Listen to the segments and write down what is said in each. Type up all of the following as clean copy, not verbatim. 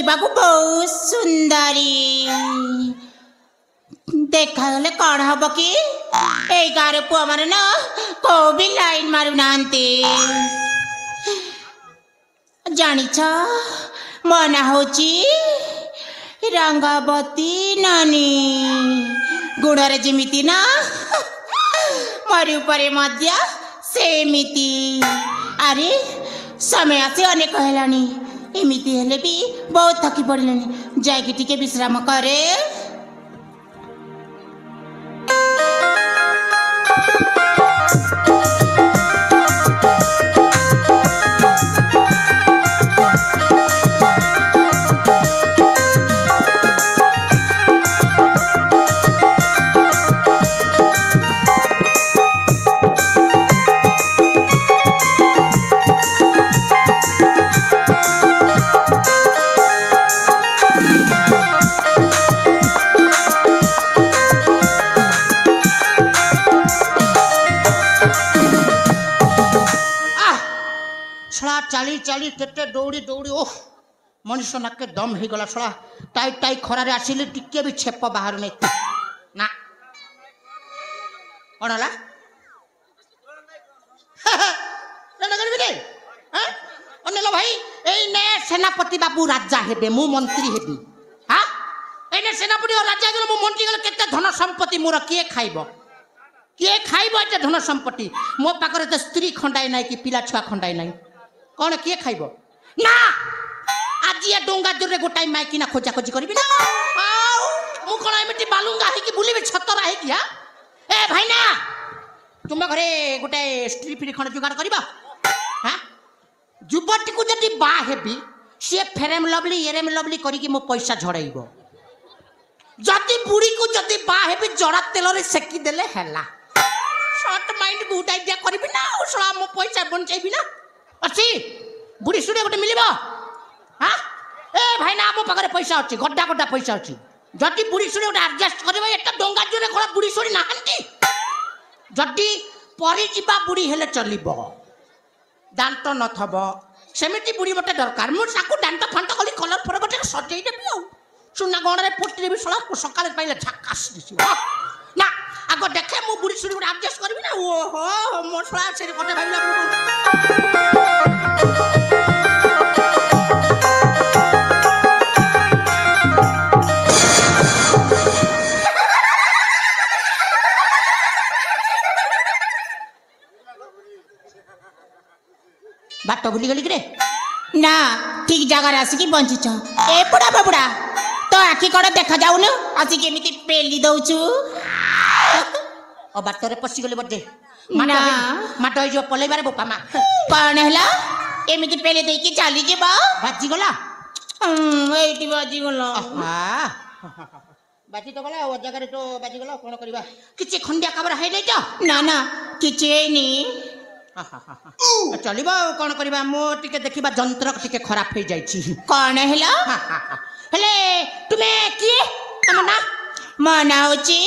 देखा बहुत सुंदरी देखा कौन हम कि यही गाँव पुआ मैंने ना को भी लाइन मारू नांती जानिछ मो ना होची रंगावती नानी गुणरे जिमिति ना मरी उपरे मध्य सेमिति अरे समय आसी अनेक हेलानी एमिति हेले भी बहुत थकी पड़िलानी जाइकी टिके विश्राम करे चाली चाली केते दौड़ी दौड़ी ओह मनुष्य नाके दम हो गला छड़ा टाई टाई खरारे आसिले टिके भी छेप बाहर नहीं ना कौन हला अनेला भाई एई ने सेनापति बाबू राजा हेबे मु मंत्री हेबी हां एई ने सेनापति और राजा गलो मु मंत्री गलो केते धन संपत्ति मोर के खाइबो एते धन संपत्ति मो पाखरे त स्त्री खंडाई नाही कि पिला छुआ खंडाई नाही कौन किए खाइब ना आज ये डोंगा जोरे गोटाई माइकी ना खोजा खोजी करबी ना मु कोन एमिति बालुंगा है कि बुलीबी छतरा है कि ए भाई ना तुम घरे गोटे स्त्री फ्री खंड जुगाड़ करबा हां जुबटी को जदी बा हेबी से फेरेम लवली एरेम लवली करी कि मो पैसा झड़ाइबो जदी बुढ़ी को जदी बा हेबी जड़ा तेल रे सेकी देले हैला शॉर्ट माइंड गुड आइडिया करबी ना उसला मो पैसा बंचैबी ना अच्छी बुढ़ी सुड़े गोटे मिल हाँ ए भाई ना मो पाखे पैसा अच्छी गड्डा गड्डा पैसा अच्छी जदि बुढ़ी सुड़े गोटे आडजस्ट कर डंगा जोरे कौन बुढ़ी सुड़ी ना जदि परिजा बुढ़ी हेले चलो दांत नथब सेमती बुढ़ी मत दरकार मुझे दांत फांत कली कलर फर गोटे सजेदेवी आ सुना गणरे फुटदेवी सला सकाले पाइले झकास दिशो ना आग देखे मु बुढ़ी सुड़ी गोटे आडजस्ट करबी ना ओहो मो सला से गोटे भाई बाट भूली गली रे ना ठीक जगह आसिकी बंचिछ ए बुढ़ा बाबुड़ा तो आखि कड़ देखा जाऊन आसिक एमिति पेली दउछु ओ बाटरे पसी गले बडे ना माटो जो पलेबारे बोपा मा कौन हैला एमिति पेले देई कि चाली जेबा बाजी गला एटी बाजी गला हां बाजी तो गला ओ जगह रे तो बाजी गला कोन करबा किछि खंडिया खबर है नै तो ना ना किछि एनी चलिबा कौन करबा मो टिके देखिबा जंत्र टिके खराब हो जाइछि कौन हैला हेले तुमे किए तम ना मना होची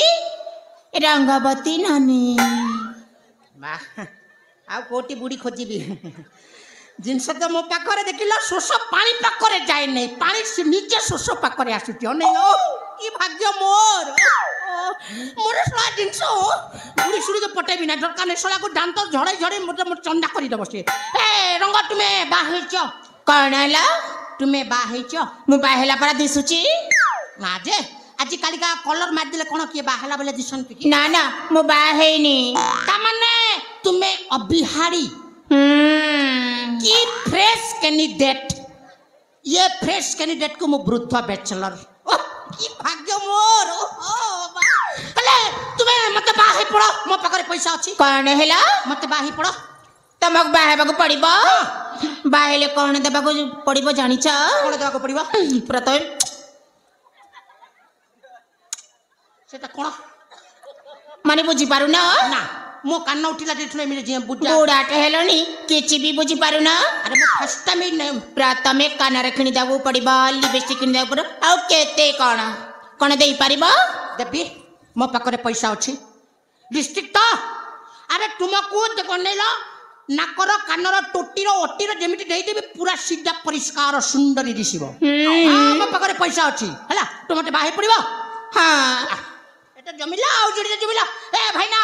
रंगावती नानी मा आ कोटी बुढ़ी खोजिबी जिनस तो मो पाखरे देखिला शोष पानी पाखरे जाए नहीं पानी से नीचे शोष पाखरे आसुची नहीं ओ की भाग्य मोर मोर सला जिनस बुढ़ी सुड़ी तो पटेबी ना दरकार ने सला को दांत झड़े झड़े मोर चंदा करी दबो से ए रंग तुमे बाहेच कौन हैला तुमे बाहेच मु बाहेला परा दिसुची ना जे आज कालिका कलर मार दिले कोन के बाहेला बोले दिसन की ना ना मु बाहेनी ता माने तुमे अबिहारी की फ्रेश कैंडिडेट ये फ्रेश कैंडिडेट को मु वृद्ध बैचलर की भाग्य मोर अले तुमे मते बाहे पड़ो मो पाखरे पैसा अछि कौन हैला मते बाहे पड़ो तमक बाहेबाकू पड़िबो बाहेले कौन देबाकू पड़िबो जानिछ कोन देबाकू पड़िबो प्रथम सेटा कोन माने बुझी पारु ना ना मो कान उठिला देथले मिले जे बुझा बुढ़ाटे हेलनी किछि भी बुझी पारु ना अरे मो फर्स्ट टाइम नै प्रथमे कान रे किनि दागू पड़िबो लिपस्टिक किनि दागू पड़ो आ केते कोन कोन देई पारिबो देबी मो पाखरे पैसा अछि डिस्ट्रिक्ट तो अरे तुमको देखो नेला नाकर कानर टोटीर ओटीर जेमिति देदेबी पूरा सीधा परिष्कार सुंदरी दिसिबो मो पाखरे पैसा अछि हला तो मते बाहे पड़िबो हाँ एटा जमिला आउ जोडी जमिला ए भाईना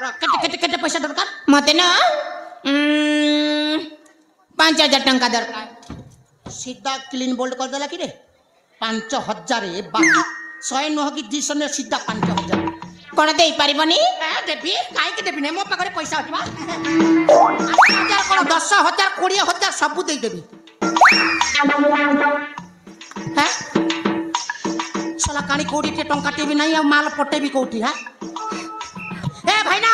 र केते पैसा दरकार मते ना 5000 टंका दरकार सीधा क्लीन बोल्ड कर देला कि रे 5000 ए बा 100 नह कि 200 ने सीधा 5000 कौन दे पारिबनी देवी काई के देबी ने मो पाखरे पैसा अछि बा 5000 कोन 10000 20000 सब दे देबी हैं सला कानी कोडी के टंका टेबी नहीं आ माल पटेबी कोठी है ए भाईना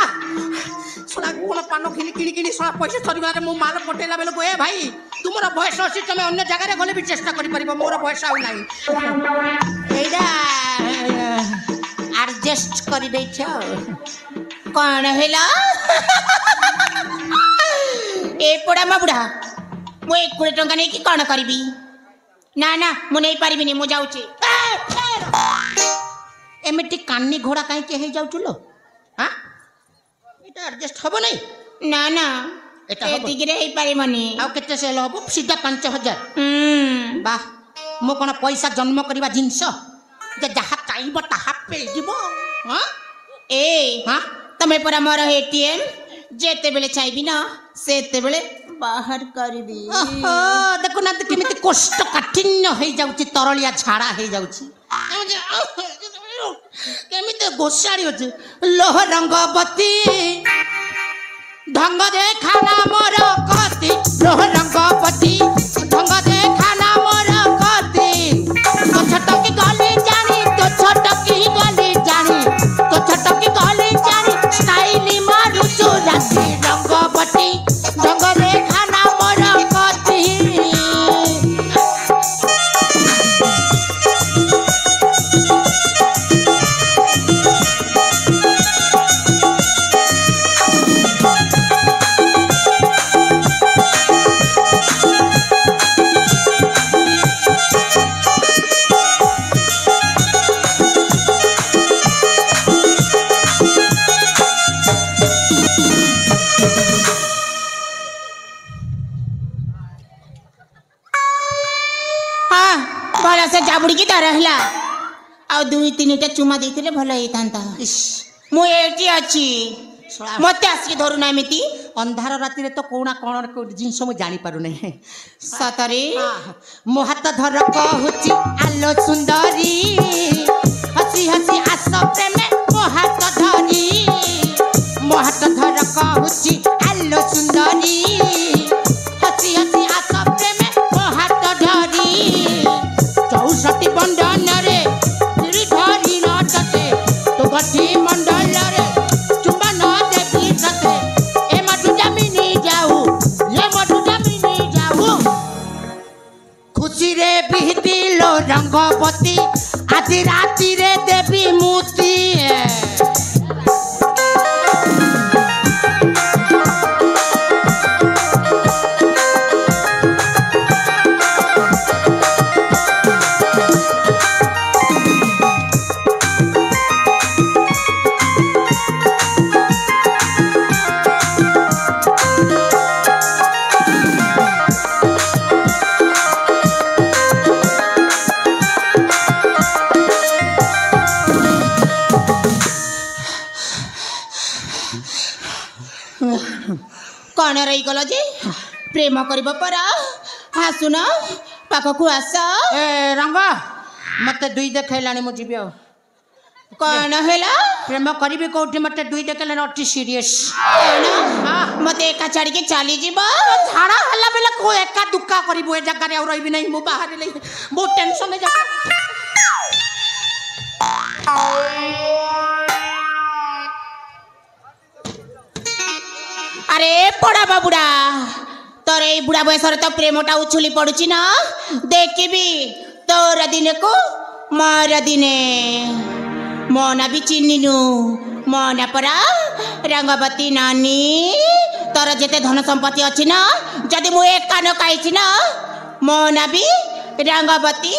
सला कोन पानो किनी किनी किनी सला पैसा सरी मारे मो माल पटेला बेलो ए भाई तुमरा बयस अछि तमे अन्य जगह रे गले भी चेष्टा करि परिबो मोर बयस आउ नाही एडा एडजस्ट करि दै छ कौन हेला ए पोड़ा मा बुढ़ा मु 1 कोटी टंका नहीं कि कौन करबी ना ना मु नहीं पारिबिनी मु जाउची एमिति कान्नी घोड़ा काहे के हे जाउ चुलो हां एटा एडजस्ट हबो नहीं ना ना एटा एति गिरे हे पारिबनी आ केते से हबो सीधा 5000 वाह मो कोन पैसा जन्म करबा जिंस जे जहा चाइबो ताहा पे दिबो हां ए हां तमे परा मोर एटीएम जेते बेले चाइबी ना सेते बेले बाहर करबी देखो ना केमिति कष्ट काठिन्य हे जाउची तरलिया झाड़ा हे जाउची केमिति गोसाड़ी होची लोह रंगवती ढंग देखाना मोर कति लोह रंगवती ढंग देखाना मोर कति तो छटकी गली जानी तो छटकी गली जानी तो छटकी गली जानी स्टाइल मारू चोराती रंगवती ढंग देखाना मोर कति भला से जाबुड़ी की तरह हला आ 2-3टा चुमा देथिले भला हेतांता मु एटी अछि मते आसी धरु ना एमिति अंधार राति रे तो कोना कोन जिंस मु जानि पारु नै सतरे मो हाथ धर कहूची आलो सुंदरी हसी हसी आस प्रेमे मो हाथ धरी मो हाथ धर कहूची आलो सुंदरी हसी हसी आस प्रेमे मो हाथ धरी 64 बंधन रे गिरी धरी नटते तो गठी मंडल रे चुंबा न देवी सते ए मटु जमीनी जाऊ ये मटु जमीनी जाऊ खुशी रे बिहती लो रंगवती आधी राती रे देवी मूर्ति कौन रही गल जे प्रेम करब परा हासुन पाखकु आस ए रंग मते दुई देखैलानी मु जीबी आ कौन हेला प्रेम करिबे कोठी मते दुई देखैलानी अति सीरियस मते एका छाड़ी के चली जीव झाड़ा हल्ला बेला को एका दुक्का करिबो ए जगह रे और रहिबी नहीं मु बाहर ले बहुत टेंशन है जगह अरे पड़ा बाबुड़ा तोर ए बुढ़ा बयस तो प्रेमटा उछुली पड़ुची ना देखी तोर दिने को मोर दिने मोना भी चिन्हिनु मोना परा रंगवती नानी तोर जेते धन संपत्ति अच्छी ना जदि मु एक कान कही ना मोना भी रंगवती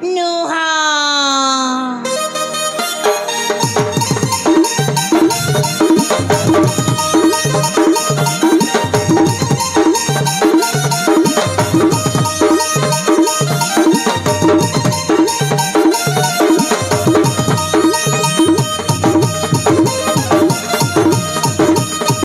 नुहा